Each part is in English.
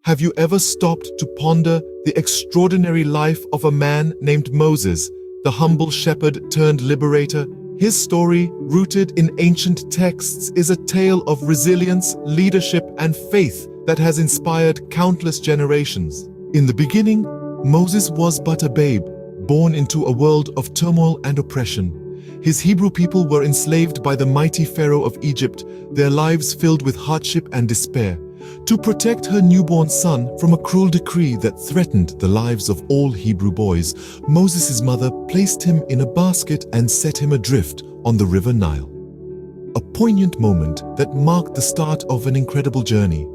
Have you ever stopped to ponder the extraordinary life of a man named Moses, the humble shepherd turned liberator? His story, rooted in ancient texts, is a tale of resilience, leadership, and faith that has inspired countless generations. In the beginning, Moses was but a babe, born into a world of turmoil and oppression. His Hebrew people were enslaved by the mighty Pharaoh of Egypt, their lives filled with hardship and despair. To protect her newborn son from a cruel decree that threatened the lives of all Hebrew boys, Moses' mother placed him in a basket and set him adrift on the river Nile. A poignant moment that marked the start of an incredible journey.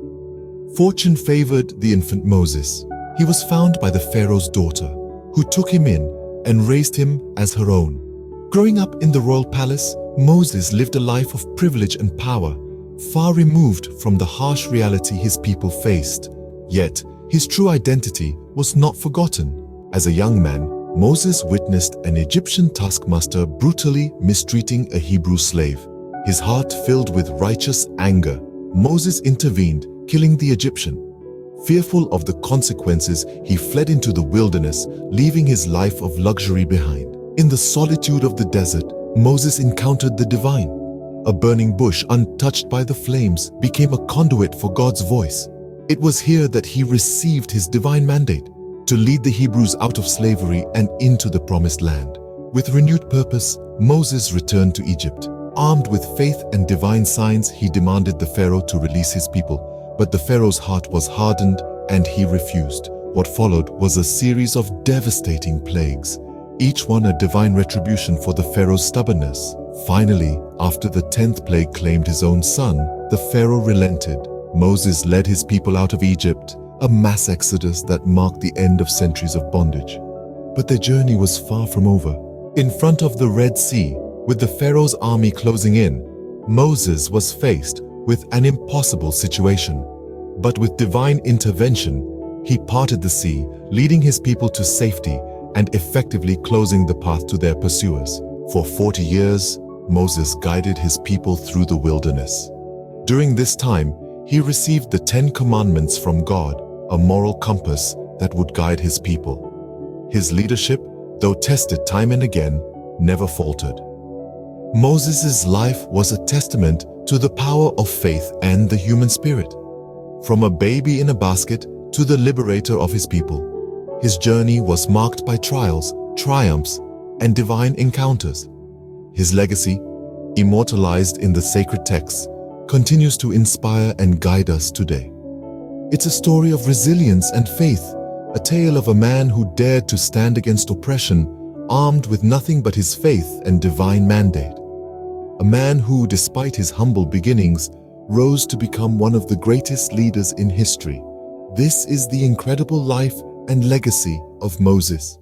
Fortune favored the infant Moses. He was found by the Pharaoh's daughter, who took him in and raised him as her own. Growing up in the royal palace, Moses lived a life of privilege and power, far removed from the harsh reality his people faced. Yet, his true identity was not forgotten. As a young man, Moses witnessed an Egyptian taskmaster brutally mistreating a Hebrew slave. His heart filled with righteous anger, Moses intervened, killing the Egyptian. Fearful of the consequences, he fled into the wilderness, leaving his life of luxury behind. In the solitude of the desert, Moses encountered the divine. A burning bush, untouched by the flames, became a conduit for God's voice. It was here that he received his divine mandate to lead the Hebrews out of slavery and into the promised land. With renewed purpose, Moses returned to Egypt. Armed with faith and divine signs, he demanded the Pharaoh to release his people. But the Pharaoh's heart was hardened and he refused. What followed was a series of devastating plagues, each one a divine retribution for the Pharaoh's stubbornness. Finally, after the 10th plague claimed his own son, the Pharaoh relented. Moses led his people out of Egypt, a mass exodus that marked the end of centuries of bondage. But their journey was far from over. In front of the Red Sea, with the Pharaoh's army closing in, Moses was faced with an impossible situation. But with divine intervention, he parted the sea, leading his people to safety and effectively closing the path to their pursuers. For 40 years, Moses guided his people through the wilderness. During this time, he received the 10 Commandments from God, a moral compass that would guide his people. His leadership, though tested time and again, never faltered. Moses' life was a testament to the power of faith and the human spirit. From a baby in a basket to the liberator of his people, his journey was marked by trials, triumphs, and divine encounters. His legacy, immortalized in the sacred texts, continues to inspire and guide us today. It's a story of resilience and faith, a tale of a man who dared to stand against oppression, armed with nothing but his faith and divine mandate. A man who, despite his humble beginnings, rose to become one of the greatest leaders in history. This is the incredible life and legacy of Moses.